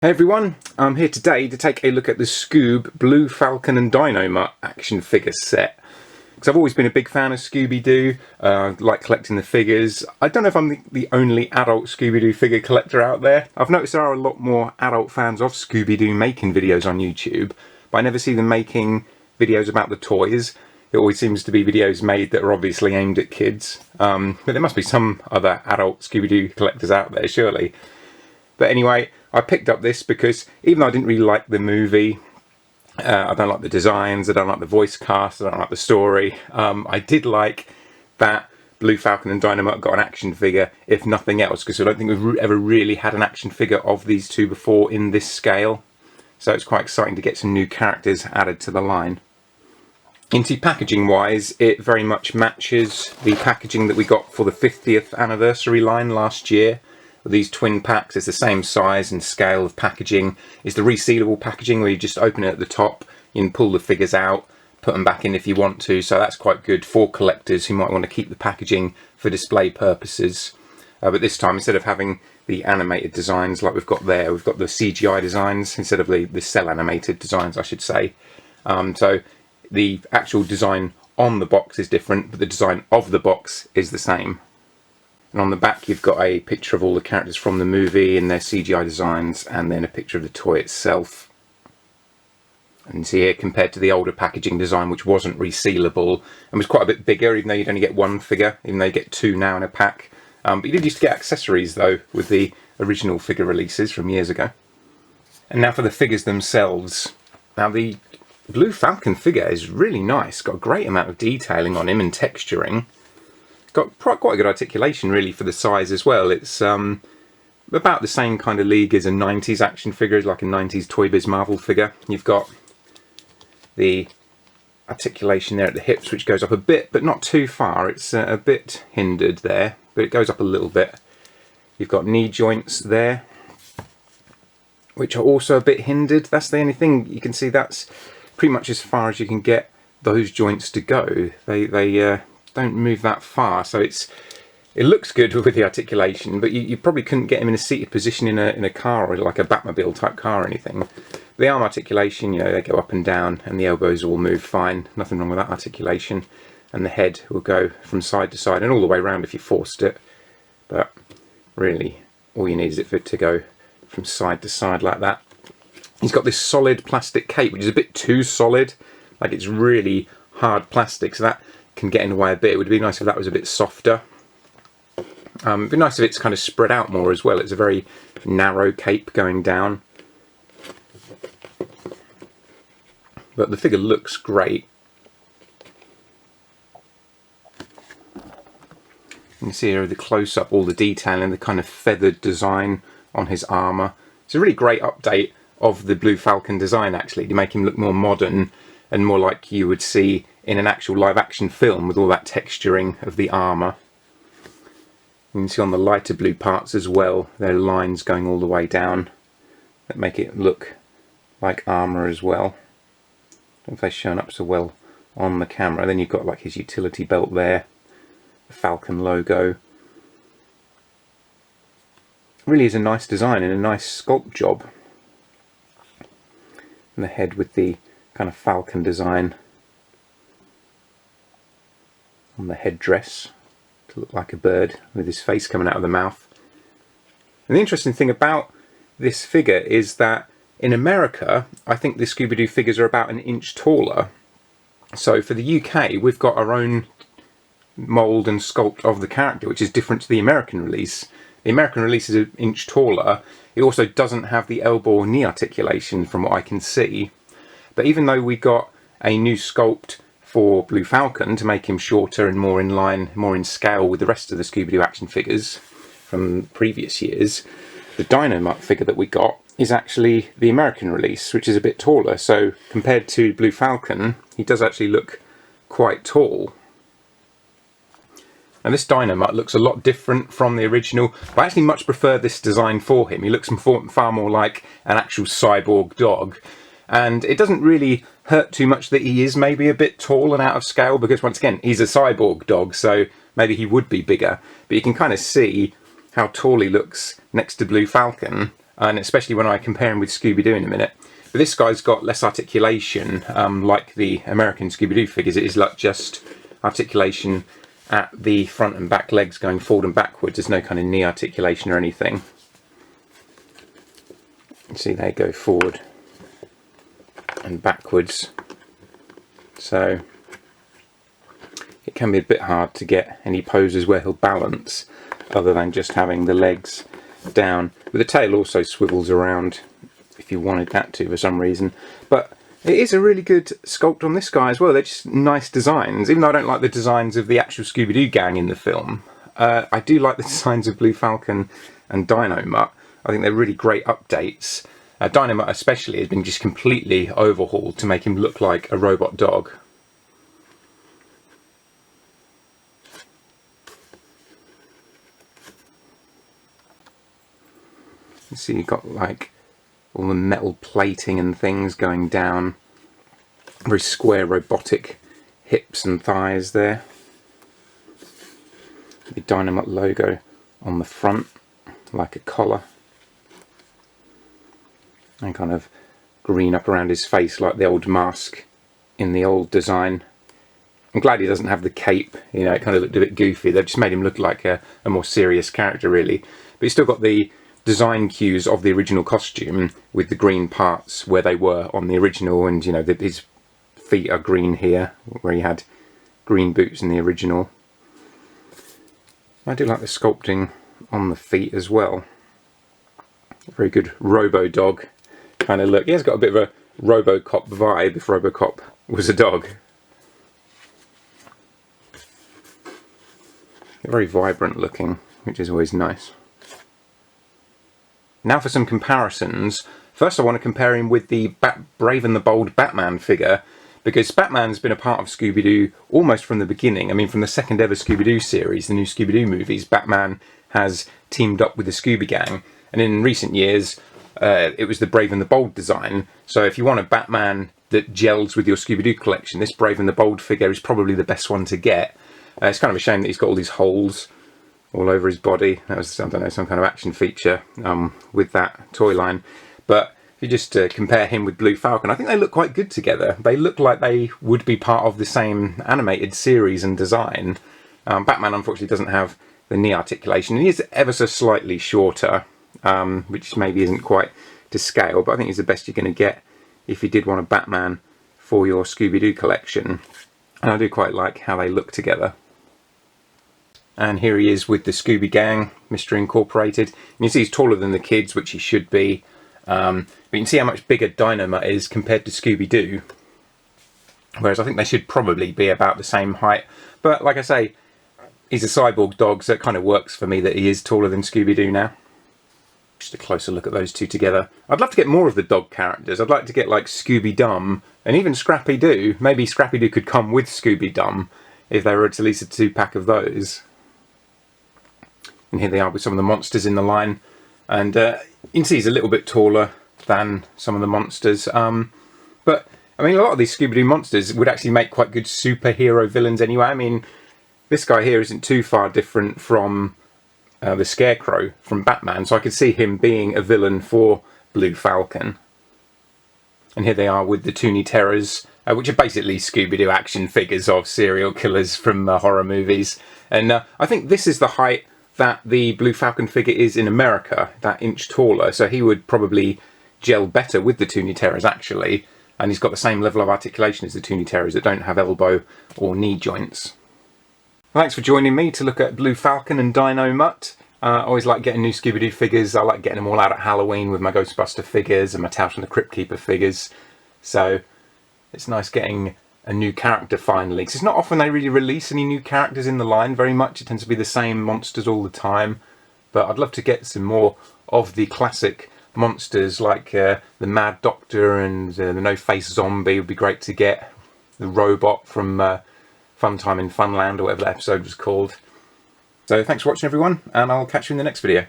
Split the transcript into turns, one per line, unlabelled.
Hey everyone, I'm here today to take a look at the SCOOB Blue Falcon and Dynomutt action figure set. Because I've always been a big fan of Scooby-Doo, like collecting the figures. I don't know if I'm the only adult Scooby-Doo figure collector out there. I've noticed there are a lot more adult fans of Scooby-Doo making videos on YouTube, but I never see them making videos about the toys. It always seems to be videos made that are obviously aimed at kids. But there must be some other adult Scooby-Doo collectors out there, surely. But anyway, I picked up this because even though I didn't really like the movie, I don't like the designs, I don't like the voice cast, I don't like the story, I did like that Blue Falcon and Dynomutt got an action figure, if nothing else, because I don't think we've ever really had an action figure of these two before in this scale. So it's quite exciting to get some new characters added to the line. Into packaging wise, it very much matches the packaging that we got for the 50th anniversary line last year. These twin packs, it's the same size and scale of packaging. It's the resealable packaging where you just open it at the top, you can pull the figures out, put them back in if you want to, so that's quite good for collectors who might want to keep the packaging for display purposes. But this time, instead of having the animated designs like we've got there, we've got the CGI designs instead of the cell animated designs, I should say. So the actual design on the box is different, but the design of the box is the same. And on the back you've got a picture of all the characters from the movie and their CGI designs, and then a picture of the toy itself. And you see here, compared to the older packaging design, which wasn't resealable and was quite a bit bigger, even though you'd only get one figure, even though you get two now in a pack. But you did used to get accessories though with the original figure releases from years ago. And now for the figures themselves. Now the Blue Falcon figure is really nice, got a great amount of detailing on him and texturing. Got quite a good articulation really for the size as well. It's about the same kind of league as a 90s action figure, like a 90s Toy Biz Marvel figure. You've got the articulation there at the hips, which goes up a bit, but not too far. It's a bit hindered there, but it goes up a little bit. You've got knee joints there, which are also a bit hindered. That's the only thing. You can see that's pretty much as far as you can get those joints to go. They don't move that far, so it looks good with the articulation, but you probably couldn't get him in a seated position in a car or like a Batmobile type car or anything. The arm articulation, you know, they go up and down, and the elbows all move fine, nothing wrong with that articulation, and the head will go from side to side and all the way around if you forced it, but really all you need is it for it to go from side to side like that. He's got this solid plastic cape, which is a bit too solid, like it's really hard plastic, so that can get in the way a bit. It would be nice if that was a bit softer. It'd be nice if it's kind of spread out more as well. It's a very narrow cape going down. But the figure looks great. You can see here the close-up, all the detail and the kind of feathered design on his armour. It's a really great update of the Blue Falcon design actually, to make him look more modern and more like you would see in an actual live action film with all that texturing of the armour. You can see on the lighter blue parts as well, there are lines going all the way down that make it look like armour as well. I don't know if they're shown up so well on the camera. Then you've got like his utility belt there, the Falcon logo. Really is a nice design and a nice sculpt job. And the head with the kind of falcon design on the headdress to look like a bird with his face coming out of the mouth. And the interesting thing about this figure is that in America, I think the Scooby-Doo figures are about an inch taller. So for the UK, we've got our own mould and sculpt of the character, which is different to the American release. The American release is an inch taller. It also doesn't have the elbow or knee articulation from what I can see. But even though we got a new sculpt for Blue Falcon to make him shorter and more in line, more in scale with the rest of the Scooby-Doo action figures from previous years, the Dynomutt figure that we got is actually the American release, which is a bit taller. So compared to Blue Falcon, he does actually look quite tall. And this Dynomutt looks a lot different from the original, but I actually much prefer this design for him. He looks far more like an actual cyborg dog. And it doesn't really hurt too much that he is maybe a bit tall and out of scale, because once again, he's a cyborg dog, so maybe he would be bigger. But you can kind of see how tall he looks next to Blue Falcon. and especially when I compare him with Scooby-Doo in a minute. But this guy's got less articulation, like the American Scooby-Doo figures. It is like just articulation at the front and back legs going forward and backwards. There's no kind of knee articulation or anything. You see they go forward and backwards. So it can be a bit hard to get any poses where he'll balance other than just having the legs down. But the tail also swivels around if you wanted that to for some reason. But it is a really good sculpt on this guy as well. They're just nice designs. Even though I don't like the designs of the actual Scooby-Doo gang in the film, I do like the designs of Blue Falcon and Dynomutt. I think they're really great updates. Dynomutt especially has been just completely overhauled to make him look like a robot dog. You see you've got like all the metal plating and things going down. Very square robotic hips and thighs there. The Dynomutt logo on the front, like a collar. And kind of green up around his face like the old mask in the old design. I'm glad he doesn't have the cape, you know, it kind of looked a bit goofy. They've just made him look like a more serious character really. But he's still got the design cues of the original costume with the green parts where they were on the original, and you know his feet are green here where he had green boots in the original. I do like the sculpting on the feet as well. Very good Robo Dog kind of look. He has got a bit of a RoboCop vibe if RoboCop was a dog. Very vibrant looking, which is always nice. Now for some comparisons. First I want to compare him with the Brave and the Bold Batman figure, because Batman's been a part of Scooby-Doo almost from the beginning. I mean, from the second ever Scooby-Doo series, the new Scooby-Doo movies, Batman has teamed up with the Scooby Gang, and in recent years it was the Brave and the Bold design. So if you want a Batman that gels with your Scooby-Doo collection, this Brave and the Bold figure is probably the best one to get. It's kind of a shame that he's got all these holes all over his body. That was, I don't know, some kind of action feature with that toy line. But if you just compare him with Blue Falcon, I think they look quite good together. They look like they would be part of the same animated series and design. Batman unfortunately doesn't have the knee articulation, and he is ever so slightly shorter, which maybe isn't quite to scale, but I think he's the best you're going to get if you did want a Batman for your Scooby-Doo collection. And I do quite like how they look together. And here he is with the Scooby Gang, Mystery Incorporated. And you see he's taller than the kids, which he should be. But you can see how much bigger Dynomutt is compared to Scooby-Doo. Whereas I think they should probably be about the same height. But like I say, he's a cyborg dog, so it kind of works for me that he is taller than Scooby-Doo now. Just a closer look at those two together. I'd love to get more of the dog characters. I'd like to get like Scooby-Dum and even Scrappy-Doo. Maybe Scrappy-Doo could come with Scooby-Dum if they were to release a 2-pack of those. And here they are with some of the monsters in the line. And you can see he's a little bit taller than some of the monsters. But, I mean, a lot of these Scooby-Doo monsters would actually make quite good superhero villains anyway. I mean, this guy here isn't too far different from the Scarecrow from Batman. So I could see him being a villain for Blue Falcon. And here they are with the Toonie Terrors, which are basically Scooby-Doo action figures of serial killers from horror movies. And I think this is the height that the Blue Falcon figure is in America, that inch taller, so he would probably gel better with the Toonie Terrors actually, and he's got the same level of articulation as the Toonie Terrors that don't have elbow or knee joints. Thanks for joining me to look at Blue Falcon and Dynomutt. I always like getting new Scooby-Doo figures. I like getting them all out at Halloween with my Ghostbuster figures and my Tales from the Crypt Keeper figures, so it's nice getting a new character finally, because it's not often they really release any new characters in the line very much. It tends to be the same monsters all the time, but I'd love to get some more of the classic monsters like the Mad Doctor and the No-Face Zombie would be great to get. The robot from Funtime in Funland, or whatever that episode was called. So thanks for watching everyone, and I'll catch you in the next video.